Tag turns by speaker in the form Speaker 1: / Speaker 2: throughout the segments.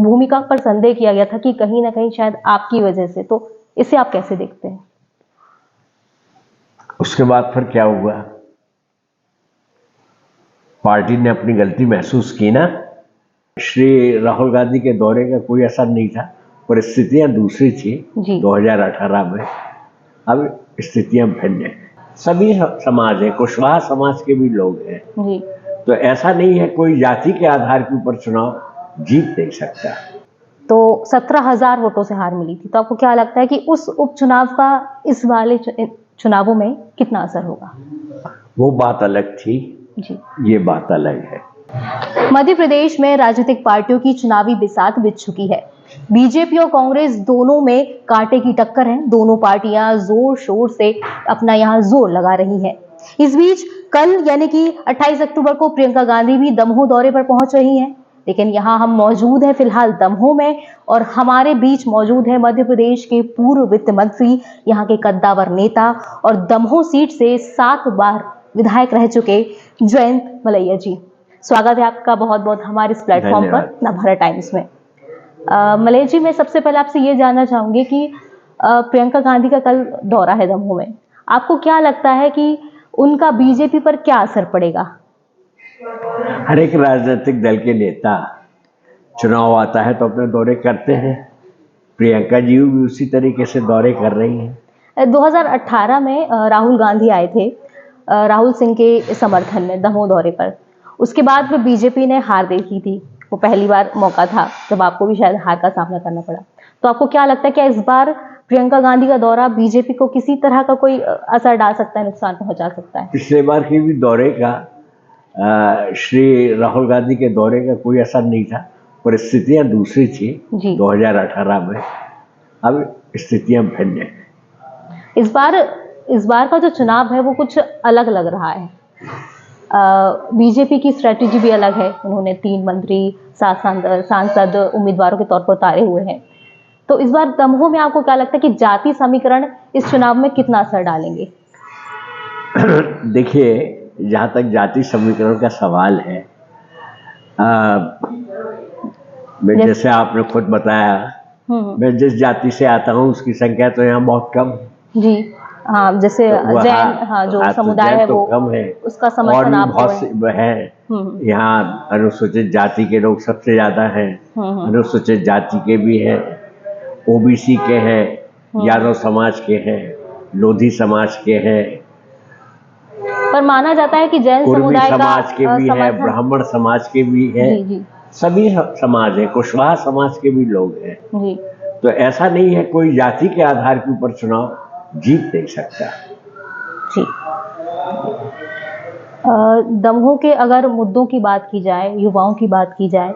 Speaker 1: भूमिका पर संदेह किया गया था कि कहीं ना कहीं शायद आपकी वजह से, तो इसे आप कैसे देखते हैं?
Speaker 2: उसके बाद फिर क्या हुआ? पार्टी ने अपनी गलती महसूस की ना। श्री राहुल गांधी के दौरे का कोई असर नहीं था, परिस्थितियां दूसरी थी 2018 में। अब स्थितियां भिन्न है। सभी समाज है, कुशवाहा समाज के भी लोग हैं
Speaker 1: जी।
Speaker 2: तो ऐसा नहीं है कोई जाति के आधार के ऊपर चुनाव जीत नहीं सकता।
Speaker 1: तो 17,000 वोटों से हार मिली थी, तो आपको क्या लगता है कि उस उपचुनाव का इस वाले चुनावों में कितना असर होगा?
Speaker 2: वो बात अलग थी
Speaker 1: जी।
Speaker 2: ये बात अलग है।
Speaker 1: मध्य प्रदेश में राजनीतिक पार्टियों की चुनावी बिसात बिछ चुकी है। बीजेपी और कांग्रेस दोनों में कांटे की टक्कर है। दोनों पार्टियां जोर शोर से अपना यहां जोर लगा रही हैं। इस बीच कल यानी कि 28 अक्टूबर को प्रियंका गांधी भी दमोह दौरे पर पहुंच रही हैं। लेकिन यहाँ हम मौजूद हैं फिलहाल दमोह में, और हमारे बीच मौजूद है मध्य प्रदेश के पूर्व वित्त मंत्री, यहाँ के कद्दावर नेता और दमोह सीट से 7 बार विधायक रह चुके जयंत मलैया जी। स्वागत है आपका बहुत बहुत हमारे इस प्लेटफॉर्म पर नवभारत टाइम्स में। मलैया जी, मैं सबसे पहले आपसे ये जानना चाहूंगी कि प्रियंका गांधी का कल दौरा है दमोह में, आपको क्या लगता है कि उनका बीजेपी पर क्या असर पड़ेगा?
Speaker 2: हर एक राजनीतिक दल के नेता चुनाव आता है तो अपने दौरे करते हैं। प्रियंका जी भी उसी तरीके से दौरे कर रही हैं।
Speaker 1: 2018 में राहुल गांधी आए थे राहुल सिंह के समर्थन में दमोह दौरे पर। उसके बाद में बीजेपी ने हार देखी थी। वो पहली बार मौका था जब आपको भी शायद हार का सामना करना पड़ा। तो आपको क्या लगता है कि इस बार प्रियंका गांधी का दौरा बीजेपी को किसी तरह का कोई असर डाल सकता है, नुकसान पहुंचा सकता है?
Speaker 2: पिछले बार के भी दौरे का श्री राहुल गांधी के दौरे का कोई असर नहीं था, परिस्थितियां दूसरी थी 2018 में। अब स्थितियां भिन्न है।
Speaker 1: इस बार का जो चुनाव है वो कुछ अलग लग रहा है। बीजेपी की स्ट्रेटेजी भी अलग है। उन्होंने 3 मंत्री, 7 सांसद उम्मीदवारों के तौर पर उतारे हुए हैं। तो इस बार दमोह में आपको क्या लगता है कि जाति समीकरण इस चुनाव में कितना असर डालेंगे?
Speaker 2: देखिए, जहां तक जाति समीकरण का सवाल है, जैसे आपने खुद बताया, मैं जिस जाति से आता हूं उसकी संख्या तो यहाँ बहुत कम
Speaker 1: जी। हाँ, जैसे तो जैन, हाँ, जो समुदाय है
Speaker 2: तो
Speaker 1: वो
Speaker 2: कम है,
Speaker 1: उसका समर्थन आप
Speaker 2: बहुत है। यहाँ अनुसूचित जाति के लोग सबसे ज्यादा हैं। अनुसूचित जाति के भी हैं, ओबीसी के हैं, यादव समाज के हैं, लोधी समाज के हैं,
Speaker 1: पर माना जाता है कि जैन समुदाय
Speaker 2: समाज के भी है, ब्राह्मण समाज के भी है। सभी समाज है, कुशवाहा समाज के भी लोग हैं। तो ऐसा नहीं है कोई जाति के आधार के ऊपर चुनाव जीत नहीं सकता।
Speaker 1: जी। दमोह के अगर मुद्दों की बात की जाए, युवाओं की बात की जाए,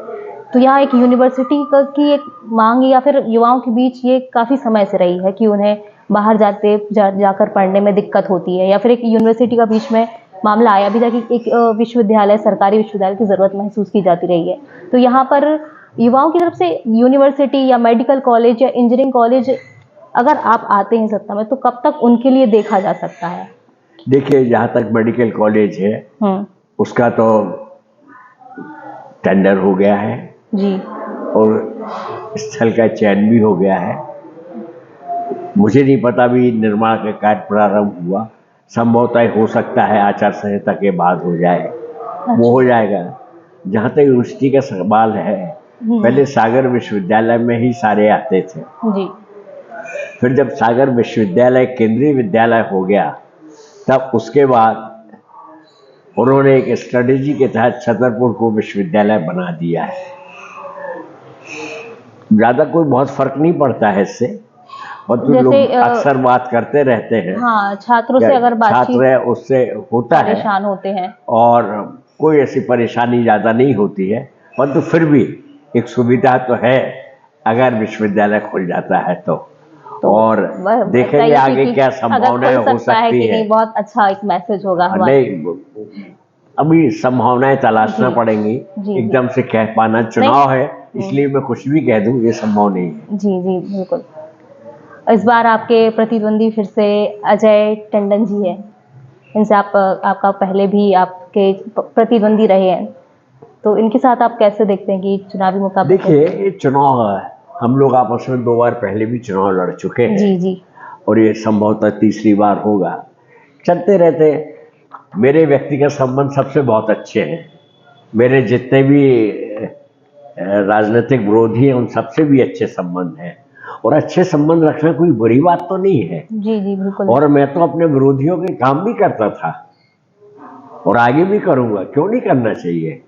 Speaker 1: तो यहाँ एक यूनिवर्सिटी की एक मांग या फिर युवाओं के बीच ये काफ़ी समय से रही है कि उन्हें बाहर जाकर पढ़ने में दिक्कत होती है, या फिर एक यूनिवर्सिटी का बीच में मामला आया भी था कि एक विश्वविद्यालय, सरकारी विश्वविद्यालय की ज़रूरत महसूस की जाती रही है। तो यहाँ पर युवाओं की तरफ से यूनिवर्सिटी या मेडिकल कॉलेज या इंजीनियरिंग कॉलेज अगर आप आते हैं सत्ता में, तो कब तक उनके लिए देखा जा सकता है?
Speaker 2: देखिए, जहाँ तक मेडिकल कॉलेज है उसका तो टेंडर हो गया है
Speaker 1: जी,
Speaker 2: और स्थल का चयन भी हो गया है। मुझे नहीं पता भी निर्माण का कार्य प्रारंभ हुआ, संभवतः हो सकता है आचार संहिता के बाद हो जाए। वो हो जाएगा। जहाँ तक यूनिवर्सिटी का सवाल है, पहले सागर विश्वविद्यालय में ही सारे आते थे
Speaker 1: जी।
Speaker 2: फिर जब सागर विश्वविद्यालय केंद्रीय विद्यालय हो गया, तब उसके बाद उन्होंने एक स्ट्रेटेजी के तहत छतरपुर को विश्वविद्यालय बना दिया है। ज्यादा कोई बहुत फर्क नहीं पड़ता है इससे, और तो लोग अक्सर बात करते रहते हैं।
Speaker 1: हाँ, छात्रों से अगर
Speaker 2: छात्र है उससे होता है,
Speaker 1: परेशान होते हैं, और
Speaker 2: कोई ऐसी परेशानी ज्यादा नहीं होती है। परंतु फिर भी एक सुविधा तो है अगर विश्वविद्यालय खुल जाता है तो और देखेंगे आगे क्या संभावनाएं हो सकती है।
Speaker 1: बहुत अच्छा एक मैसेज होगा हमारे।
Speaker 2: अभी संभावनाएं तलाशना पड़ेंगी, एकदम से कह पाना। चुनाव है इसलिए मैं कुछ भी कह दूं ये संभव नहीं है।
Speaker 1: जी जी बिल्कुल। इस बार आपके प्रतिद्वंदी फिर से अजय टंडन जी है। इनसे आपका पहले भी आपके प्रतिद्वंदी रहे हैं, तो इनके साथ आप कैसे देखते हैं कि चुनावी मुकाबले?
Speaker 2: देखिए, ये चुनाव है, हम लोग आपस में 2 बार पहले भी चुनाव लड़ चुके हैं।
Speaker 1: जी जी।
Speaker 2: और ये संभवतः तीसरी बार होगा। चलते रहते हैं। मेरे व्यक्तिगत संबंध सबसे बहुत अच्छे हैं। मेरे जितने भी राजनीतिक विरोधी हैं उन सबसे भी अच्छे संबंध हैं, और अच्छे संबंध रखना कोई बुरी बात तो नहीं है।
Speaker 1: जी जी बिल्कुल।
Speaker 2: और मैं तो अपने विरोधियों के काम भी करता था और आगे भी करूंगा, क्यों नहीं करना चाहिए।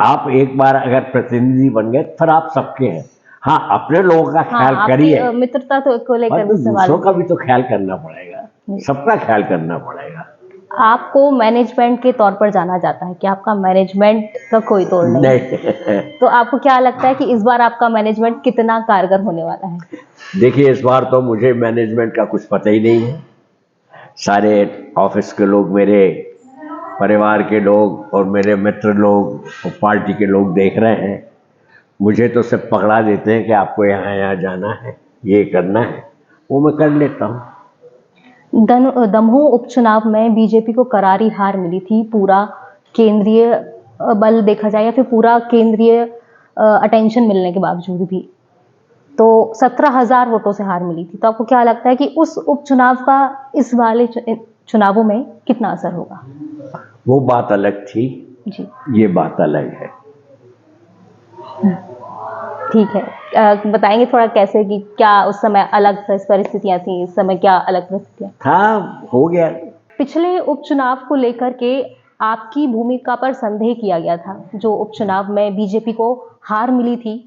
Speaker 2: आप एक बार अगर प्रतिनिधि बन गए फिर आप सबके हैं। हाँ, अपने लोगों का ख्याल
Speaker 1: हाँ,
Speaker 2: करिए,
Speaker 1: आपकी मित्रता तो को लेकर
Speaker 2: तो
Speaker 1: भी सवाल
Speaker 2: दूसरों का
Speaker 1: है।
Speaker 2: भी तो ख्याल करना पड़ेगा, सबका ख्याल करना पड़ेगा।
Speaker 1: आपको मैनेजमेंट के तौर पर जाना जाता है कि आपका मैनेजमेंट का कोई तोड़ नहीं है। तो आपको क्या लगता है कि इस बार आपका मैनेजमेंट कितना कारगर होने वाला है?
Speaker 2: देखिए, इस बार तो मुझे मैनेजमेंट का कुछ पता ही नहीं है। सारे ऑफिस के लोग, मेरे परिवार के लोग और मेरे मित्र लोग और पार्टी के लोग देख रहे हैं। मुझे तो सिर्फ पकड़ा देते हैं कि आपको यहाँ यहाँ जाना है, ये करना है, वो मैं कर लेता हूँ।
Speaker 1: दमोह उपचुनाव में बीजेपी को करारी हार मिली थी। पूरा केंद्रीय बल देखा जाए या फिर पूरा केंद्रीय अटेंशन मिलने के बावजूद भी तो 17,000 वोटों से हार मिली थी। तो आपको क्या लगता है कि उस उपचुनाव का इस वाले चुनावों में कितना असर होगा?
Speaker 2: वो बात अलग थी
Speaker 1: जी,
Speaker 2: ये बात अलग है।
Speaker 1: ठीक है। बताएंगे थोड़ा कैसे कि क्या उस समय अलग परिस्थितियां थी, इस समय क्या अलग परिस्थितियां?
Speaker 2: था, हो गया।
Speaker 1: पिछले उपचुनाव को लेकर के आपकी भूमिका पर संदेह किया गया था। जो उपचुनाव में बीजेपी को हार मिली थी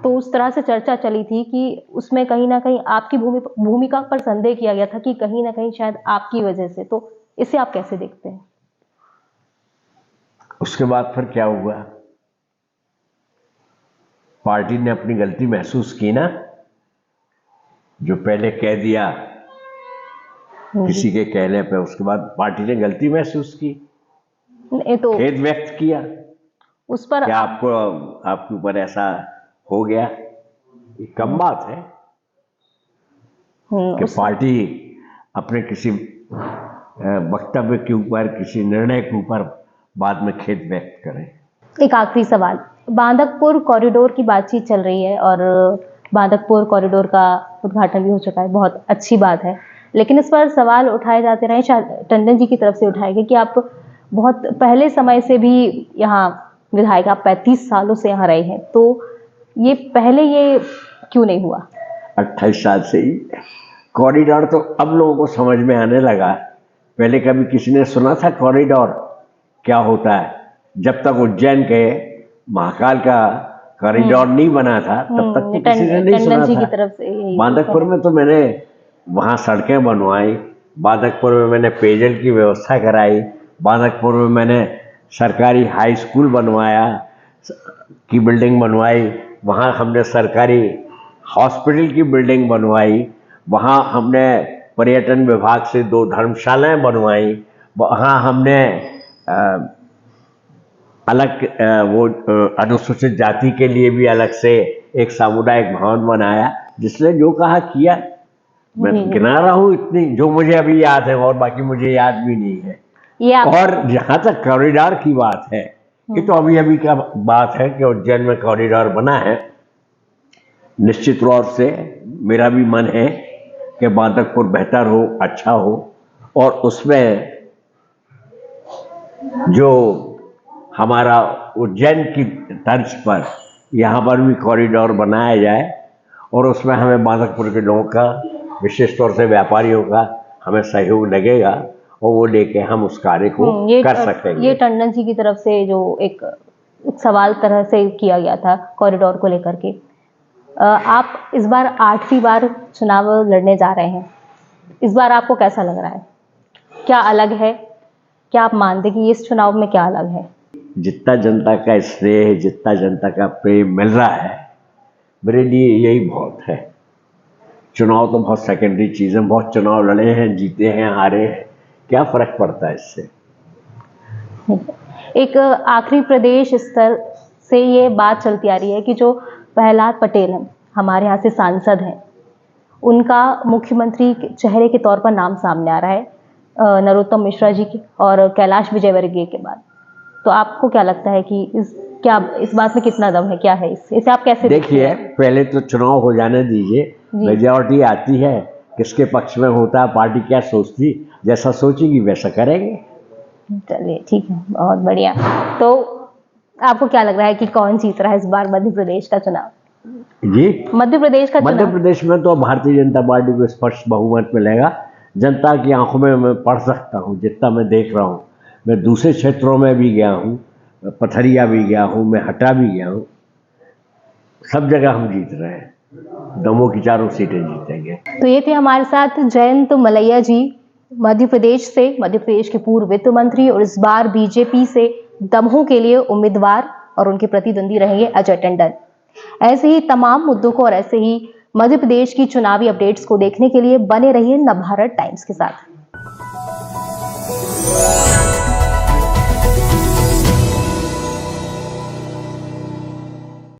Speaker 1: तो उस तरह से चर्चा चली थी कि उसमें कहीं ना कहीं आपकी भूमिका पर संदेह किया गया था कि कहीं ना कहीं शायद आपकी वजह से। तो इसे आप कैसे देखते हैं?
Speaker 2: उसके बाद फिर क्या हुआ? पार्टी ने अपनी गलती महसूस की ना, जो पहले कह दिया किसी के कहने पे, उसके बाद पार्टी ने गलती महसूस की,
Speaker 1: तो
Speaker 2: खेद व्यक्त किया
Speaker 1: उस पर
Speaker 2: कि आपके ऊपर ऐसा हो गया। ये कम बात है कि पार्टी अपने किसी वक्तव्य के ऊपर, किसी निर्णय के ऊपर बाद में खेद व्यक्त करे।
Speaker 1: एक आखिरी सवाल, बांदकपुर कॉरिडोर की बातचीत चल रही है और बांदकपुर कॉरिडोर का उद्घाटन भी हो चुका है, बहुत अच्छी बात है। लेकिन इस पर सवाल उठाए जाते रहे, शायद टंडन जी की तरफ से उठाए गए कि आप बहुत पहले समय से भी यहाँ विधायक, आप 35 सालों से यहाँ रहे हैं, तो ये पहले ये क्यों नहीं हुआ?
Speaker 2: 28 साल से ही कॉरिडोर तो अब लोगों को समझ में आने लगा। पहले कभी किसी ने सुना था कॉरिडोर क्या होता है? जब तक उज्जैन के महाकाल का कॉरिडोर नहीं बना था तब तक तो किसी ने नहीं सुना था। बांदकपुर में तो मैंने वहाँ सड़कें बनवाई, बांदकपुर में मैंने पेयजल की व्यवस्था कराई, बांदकपुर में मैंने सरकारी हाई स्कूल बनवाया की बिल्डिंग बनवाई, वहाँ हमने सरकारी हॉस्पिटल की बिल्डिंग बनवाई, वहाँ हमने पर्यटन विभाग से 2 धर्मशालाएं बनवाई, वहाँ हमने अलग वो अनुसूचित जाति के लिए भी अलग से एक सामुदायिक भवन बनाया। जिसने जो कहा किया, मैं गिना रहा हूँ इतनी जो मुझे अभी याद है, और बाकी मुझे याद भी नहीं है। और जहाँ तक कॉरिडोर की बात है, ये तो अभी का बात है कि उज्जैन में कॉरिडोर बना है। निश्चित तौर से मेरा भी मन है कि बांदकपुर बेहतर हो, अच्छा हो, और उसमें जो हमारा उज्जैन की तर्ज पर यहाँ पर भी कॉरिडोर बनाया जाए, और उसमें हमें बांदकपुर के लोगों का, विशेष तौर से व्यापारियों का हमें सहयोग लगेगा, और वो लेके हम उस कार्य को कर सकेंगे।
Speaker 1: ये टंडन जी की तरफ से जो एक सवाल तरह से किया गया था कॉरिडोर को लेकर के। आप इस बार 8वीं बार चुनाव लड़ने जा रहे हैं, इस बार आपको कैसा लग रहा है? क्या अलग है? क्या आप मानते कि इस चुनाव में क्या अलग है?
Speaker 2: जितना जनता का स्नेह, जितना जनता का प्रेम मिल रहा है, मेरे लिए यही बहुत है। चुनाव तो बहुत सेकेंडरी चीज़ है। बहुत चुनाव लड़े हैं, जीते हैं, हारे हैं, क्या फर्क पड़ता है इससे? एक
Speaker 1: आखिरी प्रदेश स्तर से ये बात चलती आ रही है कि जो प्रहलाद पटेल हैं, हमारे यहाँ से सांसद हैं, उनका मुख्यमंत्री चेहरे के तौर पर नाम सामने आ रहा है नरोत्तम मिश्रा जी के और कैलाश विजयवर्गीय के बाद। तो आपको क्या लगता है कि इस बात में कितना दम है, क्या है इसे आप कैसे
Speaker 2: देखिए, पहले तो चुनाव हो जाने दीजिए, मेजॉरिटी आती है, किसके पक्ष में होता है, पार्टी क्या सोचती, जैसा सोचेगी वैसा करेंगे।
Speaker 1: चलिए ठीक है, बहुत बढ़िया। तो आपको क्या लग रहा है कि कौन जीत रहा है इस बार मध्य प्रदेश का चुनाव?
Speaker 2: जी,
Speaker 1: मध्य प्रदेश का
Speaker 2: मध्य
Speaker 1: चुनाव
Speaker 2: प्रदेश में तो भारतीय जनता पार्टी को स्पष्ट बहुमत मिलेगा। जनता की आंखों में मैं पढ़ सकता हूँ, जितना मैं देख रहा हूँ। मैं दूसरे क्षेत्रों में भी गया हूँ, पथरिया भी गया हूँ, मैं हटा भी गया हूँ, सब जगह हम जीत रहे हैं। दमोह की 4 सीटें जीतेंगे।
Speaker 1: तो ये थे हमारे साथ जयंत मलैया जी, मध्य प्रदेश के पूर्व वित्त मंत्री और इस बार बीजेपी से दमोह के लिए उम्मीदवार, और उनके प्रतिद्वंदी रहेंगे अजय टंडन। ऐसे ही तमाम मुद्दों को और ऐसे ही मध्य प्रदेश की चुनावी अपडेट्स को देखने के लिए बने रहिए नवभारत टाइम्स के साथ।